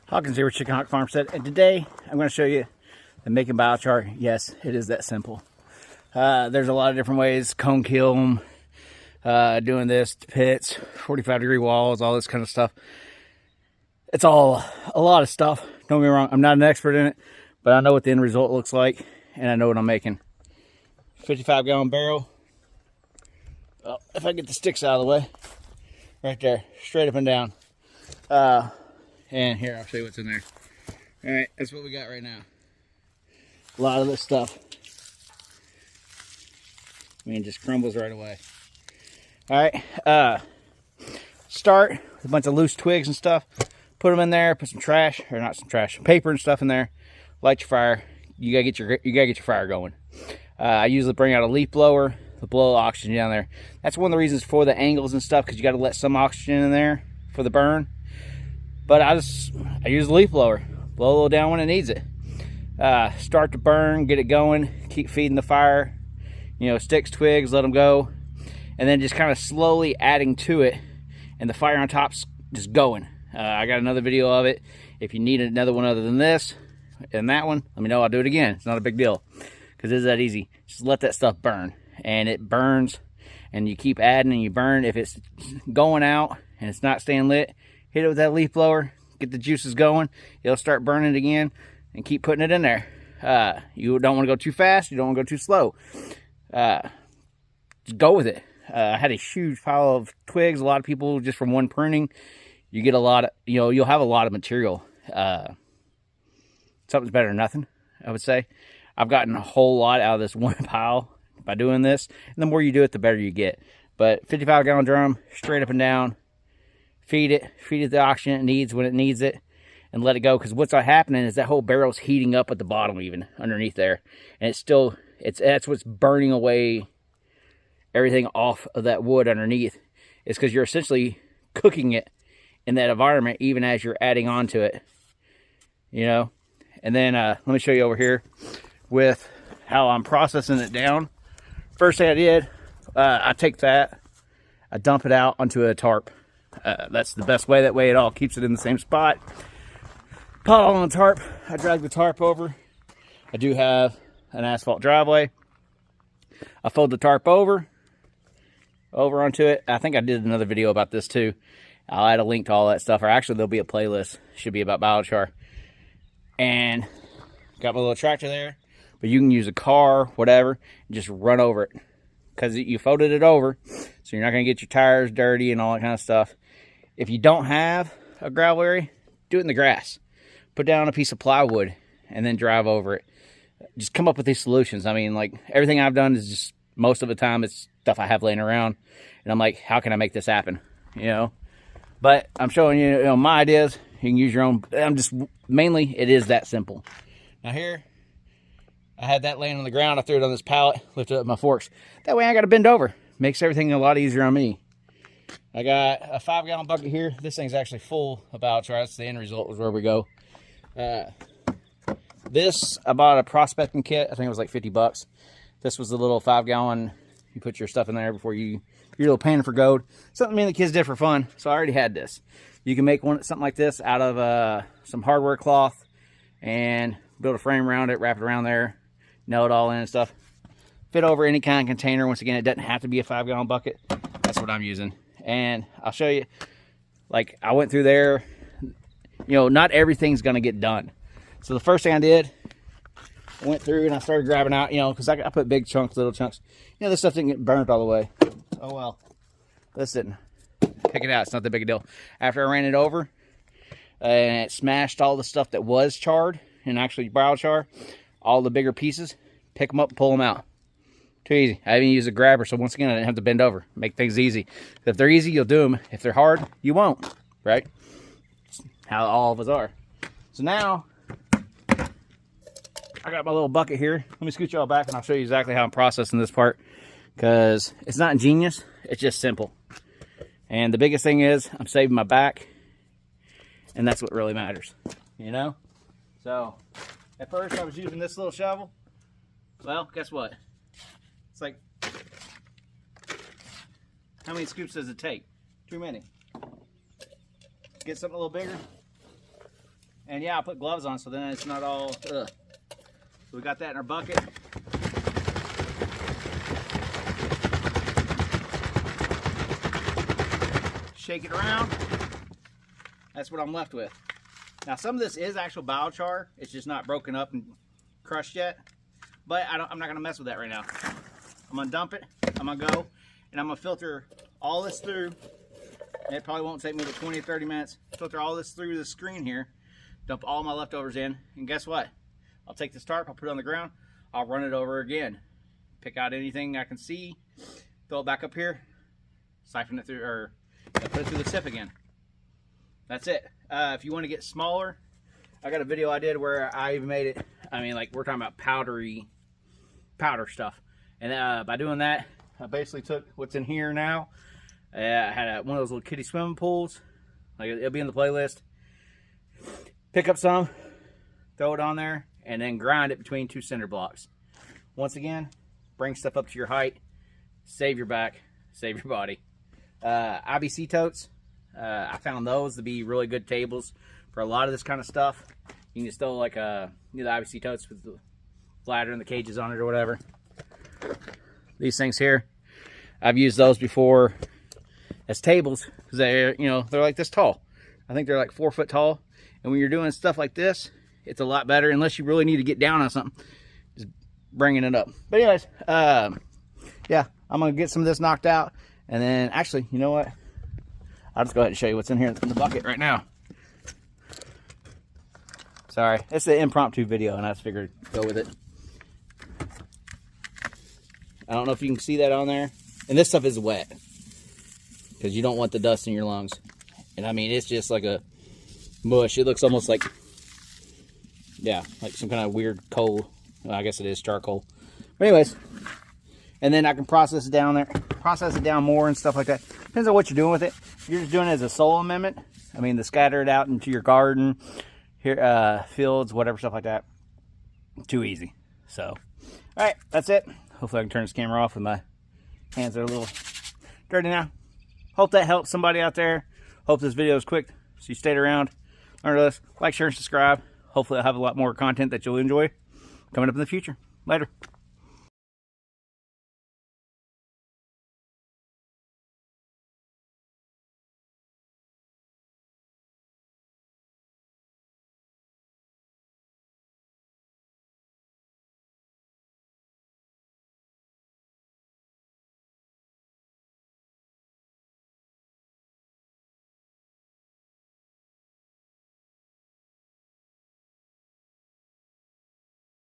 Hawkins here with Chickenhawkfarmstead, and today I'm going to show you that making biochar. Yes, it is that simple. There's a lot of different ways: cone kiln, doing this, pits, 45-degree walls, all this kind of stuff. It's all a lot of stuff. Don't get me wrong, I'm not an expert in it, but I know what the end result looks like, and I know what I'm making. 55-gallon barrel. Well, if I get the sticks out of the way, right there, straight up and down. And here, I'll show you what's in there. Alright, that's what we got right now. A lot of this stuff. I mean, it just crumbles right away. Alright, start with a bunch of loose twigs and stuff. Put them in there, put some trash, or not some trash, paper and stuff in there. Light your fire. You gotta get your fire going. I usually bring out a leaf blower to blow oxygen down there. That's one of the reasons for the angles and stuff, because you got to let some oxygen in there for the burn. But I use the leaf blower, blow a little down when it needs it. Start to burn, get it going, keep feeding the fire. You know, sticks, twigs, let them go, and then just kind of slowly adding to it, and the fire on top's just going. I got another video of it. If you need another one other than this and that one, let me know. I'll do it again. It's not a big deal, because it's that easy. Just let that stuff burn, and it burns, and you keep adding and you burn. If it's going out and it's not staying lit, hit it with that leaf blower, get the juices going. It'll start burning again, and keep putting it in there. You don't want to go too fast. You don't want to go too slow. Just go with it. I had a huge pile of twigs. A lot of people, just from one pruning, you get a lot of, you'll have a lot of material. Something's better than nothing, I would say. I've gotten a whole lot out of this one pile by doing this. And the more you do it, the better you get. But 55-gallon drum, straight up and down. Feed it the oxygen it needs when it needs it, and let it go. Because what's happening is that whole barrel's heating up at the bottom, even underneath there, and that's what's burning away everything off of that wood underneath. It's because you're essentially cooking it in that environment, even as you're adding on to it. And then let me show you over here with how I'm processing it down. First thing I did, I take that, I dump it out onto a tarp. That's the best way. That way it all keeps it in the same spot. Put it on the tarp. I drag the tarp over. I do have an asphalt driveway. I fold the tarp over onto it. I think I did another video about this too. I'll add a link to all that stuff, or actually there'll be a playlist. Should be about biochar. And got my little tractor there, but you can use a car, whatever, and just run over it, because you folded it over, so you're not going to get your tires dirty and all that kind of stuff. If you don't have a gravel area, do it in the grass. Put down a piece of plywood and then drive over it. Just come up with these solutions. I mean, like, everything I've done is just, most of the time, it's stuff I have laying around, and I'm like, how can I make this happen? But I'm showing you, my ideas. You can use your own. Mainly, it is that simple. Now here, I had that laying on the ground. I threw it on this pallet, lifted up my forks. That way I got to bend over. Makes everything a lot easier on me. I got a 5-gallon bucket here. This thing's actually full of biochar. That's the end result, is where we go. This, I bought a prospecting kit. I think it was like 50 bucks. This was the little 5-gallon. You put your stuff in there before your little pan for gold. Something me and the kids did for fun. So I already had this. You can make something like this out of some hardware cloth and build a frame around it, wrap it around there, nail it all in and stuff. Fit over any kind of container. Once again, it doesn't have to be a 5-gallon bucket. That's what I'm using. And I'll show you, like, I went through there. Not everything's going to get done. So the first thing I did, I went through and I started grabbing out, because I put big chunks, little chunks. This stuff didn't get burnt all the way. Oh, well. Listen, pick it out. It's not that big a deal. After I ran it over and it smashed all the stuff that was charred and actually biochar, all the bigger pieces, pick them up, pull them out. Too easy. I even used a grabber, so once again, I didn't have to bend over. Make things easy. If they're easy, you'll do them. If they're hard, you won't. Right? That's how all of us are. So now, I got my little bucket here. Let me scoot y'all back, and I'll show you exactly how I'm processing this part, because it's not ingenious. It's just simple. And the biggest thing is, I'm saving my back, and that's what really matters. So, at first, I was using this little shovel. Well, guess what? It's like, how many scoops does it take? Too many. Get something a little bigger. And yeah, I put gloves on so then it's not all, ugh. So we got that in our bucket. Shake it around. That's what I'm left with. Now some of this is actual biochar. It's just not broken up and crushed yet. But I'm not gonna mess with that right now. I'm gonna dump it, I'm gonna go, and I'm gonna filter all this through. It probably won't take me but 20 or 30 minutes. Filter all this through the screen here, dump all my leftovers in, and guess what? I'll take this tarp, I'll put it on the ground, I'll run it over again. Pick out anything I can see, fill it back up here, siphon it through, or put it through the sip again. That's it. If you want to get smaller, I got a video I did where I even made it, I mean, like, we're talking about powder stuff. And by doing that, I basically took what's in here now. I had one of those little kiddie swimming pools. Like, it'll be in the playlist. Pick up some, throw it on there, and then grind it between 2 cinder blocks. Once again, bring stuff up to your height. Save your back, save your body. IBC totes. I found those to be really good tables for a lot of this kind of stuff. You can just throw like the IBC totes with the ladder and the cages on it or whatever. These things here, I've used those before as tables because they're, you know, they're like this tall. I think they're like 4 foot tall. And when you're doing stuff like this, it's a lot better unless you really need to get down on something. Just bringing it up. But anyways, yeah, I'm gonna get some of this knocked out, and then actually, you know what? I'll just go ahead and show you what's in here in the bucket right now. Sorry, it's an impromptu video, and I just figured go with it. I don't know if you can see that on there. And this stuff is wet because you don't want the dust in your lungs. And I mean, it's just like a mush. It looks almost like, yeah, like some kind of weird coal. Well, I guess it is charcoal. But anyways, and then I can process it down there, process it down more and stuff like that. Depends on what you're doing with it. If you're just doing it as a soil amendment, I mean, to scatter it out into your garden, here, fields, whatever, stuff like that. Too easy. So, all right, that's it. Hopefully I can turn this camera off with my hands are a little dirty now. Hope that helps somebody out there. Hope this video is quick, so you stayed around. Learn this. Like, share, and subscribe. Hopefully I'll have a lot more content that you'll enjoy coming up in the future. Later.